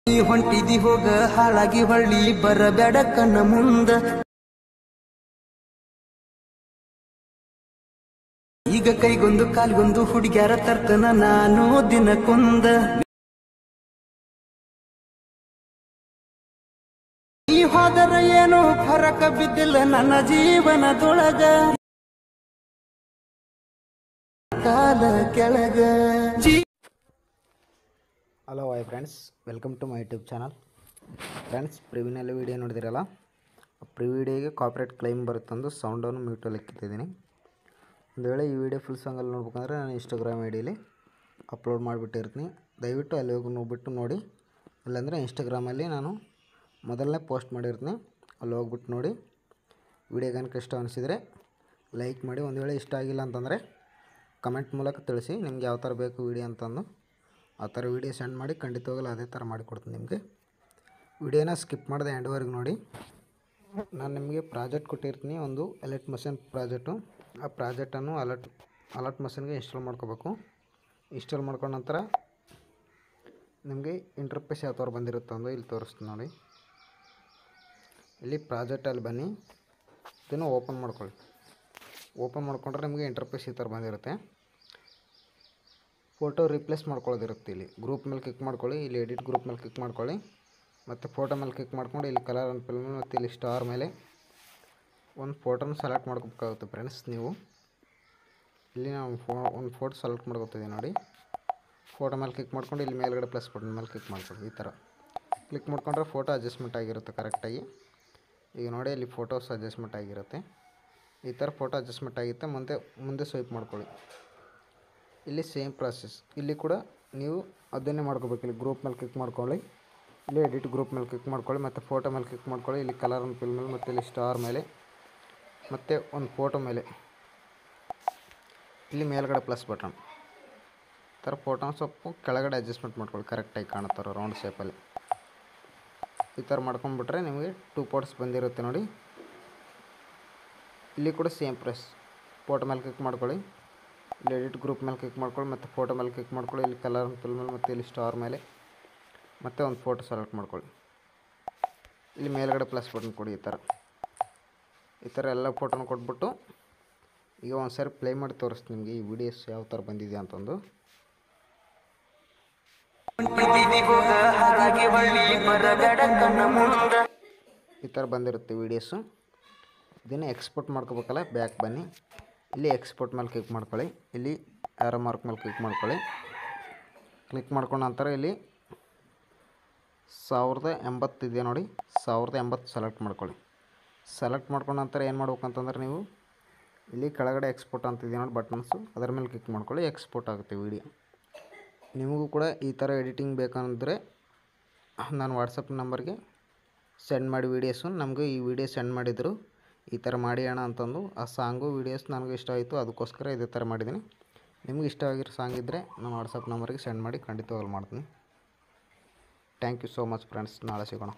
ನೀ ಹೊಂಟಿದಿ ಹೋಗ ಹಾಳಾಗಿ ಹೊಳ್ಳಿ ಬರಬೇಡ ಕಣ್ಣ ಮುಂದ. ಈಗ ಕೈಗೊಂದು ಕಾಲ್ಗೊಂದು ಹುಡುಗ್ಯಾರ ತರ್ತನ ನಾನು ದಿನಕ್ಕೊಂದ. ಈ ಹೋದರ ಏನೋ ಫರಕ ಬಿದ್ದಿಲ್ಲ ನನ್ನ ಜೀವನದೊಳಗ, ಕಾಲ ಕೆಳಗ. Hello hi friends, welcome to my YouTube channel. Friends, ಪ್ರಿವಿನಲ್ಲಿ ವೀಡಿಯೋ ನೋಡಿದಿರಲ್ಲ, ಪ್ರಿವಿಡಿಯೋಗೆ ಕಾಪಿರೈಟ್ ಕ್ಲೈಮ್ ಬರುತ್ತಂದು ಸೌಂಡನ್ನು ಮ್ಯೂಟಲ್ಲಿ ಇಕ್ಕಿದ್ದೀನಿ. ಒಂದು ವೇಳೆ ಈ ವಿಡಿಯೋ ಫುಲ್ ಸಾಂಗಲ್ಲಿ ನೋಡ್ಬೇಕಂದ್ರೆ ನಾನು ಇನ್ಸ್ಟಾಗ್ರಾಮ್ ಐಡಿಯಲ್ಲಿ ಅಪ್ಲೋಡ್ ಮಾಡಿಬಿಟ್ಟಿರ್ತೀನಿ. ದಯವಿಟ್ಟು ಅಲ್ಲಿ ಹೋಗಿ ನೋಡ್ಬಿಟ್ಟು ನೋಡಿ. ಇಲ್ಲಾಂದರೆ ಇನ್ಸ್ಟಾಗ್ರಾಮಲ್ಲಿ ನಾನು ಮೊದಲನೇ ಪೋಸ್ಟ್ ಮಾಡಿರ್ತೀನಿ, ಅಲ್ಲಿ ಹೋಗ್ಬಿಟ್ಟು ನೋಡಿ. ವಿಡಿಯೋ ಕనుక ಇಷ್ಟ ಅನಿಸಿದರೆ ಲೈಕ್ ಮಾಡಿ. ಒಂದು ವೇಳೆ ಇಷ್ಟ ಆಗಿಲ್ಲ ಅಂತಂದರೆ ಕಮೆಂಟ್ ಮೂಲಕ ತಿಳಿಸಿ ನಿಮ್ಗೆ ಯಾವ ಥರ ಬೇಕು ವಿಡಿಯೋ ಅಂತಂದು. ಆ ಥರ ವೀಡಿಯೋ ಸೆಂಡ್ ಮಾಡಿ ಖಂಡಿತವಾಗಲೂ ಅದೇ ಥರ ಮಾಡಿಕೊಡ್ತೀನಿ ನಿಮಗೆ. ವಿಡಿಯೋನ ಸ್ಕಿಪ್ ಮಾಡಿದೆ ಎಂಡ್ವರೆಗೆ ನೋಡಿ. ನಾನು ನಿಮಗೆ ಪ್ರಾಜೆಕ್ಟ್ ಕೊಟ್ಟಿರ್ತೀನಿ, ಒಂದು ಎಲೆಕ್ಟ್ ಮಷಿನ್ ಪ್ರಾಜೆಕ್ಟು. ಆ ಪ್ರಾಜೆಕ್ಟನ್ನು ಅಲರ್ಟ್ ಮಷಿನ್ಗೆ ಇನ್ಸ್ಟಾಲ್ ಮಾಡ್ಕೋಬೇಕು. ಇನ್ಸ್ಟಾಲ್ ಮಾಡ್ಕೊಂಡ ನಂತರ ನಿಮಗೆ ಇಂಟರ್ಫೇಸ್ ಯಾವ ಥರ ಬಂದಿರುತ್ತೆ ಅಂದರೆ ಇಲ್ಲಿ ತೋರಿಸ್ತೀನಿ ನೋಡಿ. ಇಲ್ಲಿ ಪ್ರಾಜೆಕ್ಟಲ್ಲಿ ಬನ್ನಿ, ಇದನ್ನು ಓಪನ್ ಮಾಡ್ಕೊಳ್ಳಿ. ಓಪನ್ ಮಾಡ್ಕೊಂಡ್ರೆ ನಿಮಗೆ ಇಂಟರ್ಫೇಸ್ ಈ ಥರ ಬಂದಿರುತ್ತೆ. ಫೋಟೋ ರಿಪ್ಲೇಸ್ ಮಾಡ್ಕೊಳ್ಳೋದಿರುತ್ತೆ. ಇಲ್ಲಿ ಗ್ರೂಪ್ ಮೇಲೆ ಕ್ಲಿಕ್ ಮಾಡ್ಕೊಳ್ಳಿ, ಇಲ್ಲಿ ಎಡಿಟ್ ಗ್ರೂಪ್ ಮೇಲೆ ಕ್ಲಿಕ್ ಮಾಡ್ಕೊಳ್ಳಿ, ಮತ್ತು ಫೋಟೋ ಮೇಲೆ ಕ್ಲಿಕ್ ಮಾಡ್ಕೊಂಡು ಇಲ್ಲಿ ಕಲರ್ ಆ್ಯಂಡ್ ಫಿಲ್ ಮೇಲೆ ಮತ್ತು ಇಲ್ಲಿ ಸ್ಟಾರ್ ಮೇಲೆ ಒಂದು ಫೋಟೋನ ಸೆಲೆಕ್ಟ್ ಮಾಡ್ಕೋಬೇಕಾಗುತ್ತೆ ಫ್ರೆಂಡ್ಸ್. ನೀವು ಇಲ್ಲಿ ನಾವು ಒಂದು ಫೋಟೋ ಸೆಲೆಕ್ಟ್ ಮಾಡ್ಕೊತಿದ್ದೀವಿ ನೋಡಿ. ಫೋಟೋ ಮೇಲೆ ಕ್ಲಿಕ್ ಮಾಡ್ಕೊಂಡು ಇಲ್ಲಿ ಮೇಲ್ಗಡೆ ಪ್ಲಸ್ ಬಟನ್ ಮೇಲೆ ಕ್ಲಿಕ್ ಮಾಡ್ಕೊಳ್ಳಿ. ಈ ಥರ ಕ್ಲಿಕ್ ಮಾಡ್ಕೊಂಡ್ರೆ ಫೋಟೋ ಅಡ್ಜಸ್ಟ್ಮೆಂಟ್ ಆಗಿರುತ್ತೆ ಕರೆಕ್ಟಾಗಿ. ಈಗ ನೋಡಿ ಇಲ್ಲಿ ಫೋಟೋಸ್ ಅಡ್ಜಸ್ಟ್ಮೆಂಟ್ ಆಗಿರುತ್ತೆ. ಈ ಥರ ಫೋಟೋ ಅಡ್ಜಸ್ಟ್ಮೆಂಟ್ ಆಗಿರುತ್ತೆ. ಮುಂದೆ ಸ್ವೈಪ್ ಮಾಡ್ಕೊಳ್ಳಿ. ಇಲ್ಲಿ ಸೇಮ್ ಪ್ರಾಸೆಸ್, ಇಲ್ಲಿ ಕೂಡ ನೀವು ಅದನ್ನೇ ಮಾಡ್ಕೋಬೇಕು. ಇಲ್ಲಿ ಗ್ರೂಪ್ ಮೇಲೆ ಕ್ಲಿಕ್ ಮಾಡ್ಕೊಳ್ಳಿ, ಇಲ್ಲಿ ಎಡಿಟ್ ಗ್ರೂಪ್ ಮೇಲೆ ಕ್ಲಿಕ್ ಮಾಡ್ಕೊಳ್ಳಿ, ಮತ್ತು ಫೋಟೋ ಮೇಲೆ ಕ್ಲಿಕ್ ಮಾಡ್ಕೊಳ್ಳಿ, ಇಲ್ಲಿ ಕಲರ್ ಆ್ಯಂಡ್ ಫಿಲ್ ಮೇಲೆ ಮತ್ತು ಇಲ್ಲಿ ಸ್ಟಾರ್ ಮೇಲೆ ಮತ್ತು ಒಂದು ಫೋಟೋ ಮೇಲೆ ಇಲ್ಲಿ ಮೇಲ್ಗಡೆ ಪ್ಲಸ್ ಬಟನ್ ಈ ಥರ ಫೋಟೋನ ಸ್ವಲ್ಪ ಕೆಳಗಡೆ ಅಡ್ಜಸ್ಟ್ಮೆಂಟ್ ಮಾಡ್ಕೊಳ್ಳಿ, ಕರೆಕ್ಟಾಗಿ ಕಾಣುತ್ತಾರೆ ರೌಂಡ್ ಶೇಪಲ್ಲಿ. ಈ ಥರ ಮಾಡ್ಕೊಂಡ್ಬಿಟ್ರೆ ನಿಮಗೆ 2 ಫೋಟೋಸ್ ಬಂದಿರುತ್ತೆ ನೋಡಿ. ಇಲ್ಲಿ ಕೂಡ ಸೇಮ್ ಪ್ರೆಸ್, ಫೋಟೋ ಮೇಲೆ ಕ್ಲಿಕ್ ಮಾಡ್ಕೊಳ್ಳಿ, ಇಲ್ಲಿ ಎಡಿಟ್ ಗ್ರೂಪ್ ಮೇಲೆ ಕ್ಲಿಕ್ ಮಾಡ್ಕೊಳ್ಳಿ, ಮತ್ತು ಫೋಟೋ ಮೇಲೆ ಕ್ಲಿಕ್ ಮಾಡ್ಕೊಳ್ಳಿ, ಇಲ್ಲಿ ಕಲರ್ ಫಿಲ್ ಮೇಲೆ ಮತ್ತು ಇಲ್ಲಿ ಸ್ಟಾರ್ ಮೇಲೆ ಮತ್ತು ಒಂದು ಫೋಟೋ ಸೆಲೆಕ್ಟ್ ಮಾಡ್ಕೊಳ್ಳಿ, ಇಲ್ಲಿ ಮೇಲ್ಗಡೆ ಪ್ಲಸ್ ಬಟನ್ ಕೊಡಿ. ಈ ಥರ ಎಲ್ಲ ಫೋಟೋನ ಕೊಟ್ಬಿಟ್ಟು ಈಗ ಒಂದು ಸಾರಿ ಪ್ಲೇ ಮಾಡಿ ತೋರಿಸ್ತೀನಿ ನಿಮಗೆ ಈ ವಿಡಿಯೋಸ್ ಯಾವ ಥರ ಬಂದಿದೆ ಅಂತಂದು. ಈ ಥರ ಬಂದಿರುತ್ತೆ ವೀಡಿಯೋಸು. ಇದನ್ನು ಎಕ್ಸ್ಪೋರ್ಟ್ ಮಾಡ್ಕೋಬೇಕಲ್ಲ, ಬ್ಯಾಕ್ ಬನ್ನಿ, ಇಲ್ಲಿ ಎಕ್ಸ್ಪೋರ್ಟ್ ಮೇಲೆ ಕ್ಲಿಕ್ ಮಾಡ್ಕೊಳ್ಳಿ, ಇಲ್ಲಿ ಆರೋ ಮಾರ್ಕ್ ಮೇಲೆ ಕ್ಲಿಕ್ ಮಾಡ್ಕೊಳ್ಳಿ. ಕ್ಲಿಕ್ ಮಾಡ್ಕೊಂಡ ನಂತರ ಇಲ್ಲಿ 1080 ಇದೆ ನೋಡಿ, 1080 ಸೆಲೆಕ್ಟ್ ಮಾಡ್ಕೊಳ್ಳಿ. ಸೆಲೆಕ್ಟ್ ಮಾಡ್ಕೊಂಡ ನಂತರ ಏನು ಮಾಡ್ಬೇಕು ಅಂತಂದ್ರೆ ನೀವು ಇಲ್ಲಿ ಕೆಳಗಡೆ ಎಕ್ಸ್ಪೋರ್ಟ್ ಅಂತಿದೆ ನೋಡಿ ಬಟನ್ಸು, ಅದರ ಮೇಲೆ ಕ್ಲಿಕ್ ಮಾಡ್ಕೊಳ್ಳಿ. ಎಕ್ಸ್ಪೋರ್ಟ್ ಆಗುತ್ತೆ ವೀಡಿಯೋ. ನಿಮಗೂ ಕೂಡ ಈ ಥರ ಎಡಿಟಿಂಗ್ ಬೇಕಂದರೆ ನಾನು ವಾಟ್ಸಪ್ ನಂಬರ್ಗೆ ಸೆಂಡ್ ಮಾಡಿ ವೀಡಿಯೋಸು. ನಮಗೂ ಈ ವಿಡಿಯೋ ಸೆಂಡ್ ಮಾಡಿದರು, ಈ ಥರ ಮಾಡಿ ಅಣ್ಣ ಅಂತಂದು. ಆ ಸಾಂಗು ವೀಡಿಯೋಸ್ ನನಗೆ ಇಷ್ಟ ಆಯಿತು, ಅದಕ್ಕೋಸ್ಕರ ಇದೇ ಥರ ಮಾಡಿದ್ದೀನಿ. ನಿಮ್ಗೆ ಇಷ್ಟ ಆಗಿರೋ ಸಾಂಗ್ ಇದ್ದರೆ ನಾನು ವಾಟ್ಸಪ್ ನಂಬರ್ಗೆ ಸೆಂಡ್ ಮಾಡಿ ಖಂಡಿತವಾಗ್ಲೂ ಮಾಡ್ತೀನಿ. Thank you so much friends. ನಾಳೆ ಸಿಗೋಣ.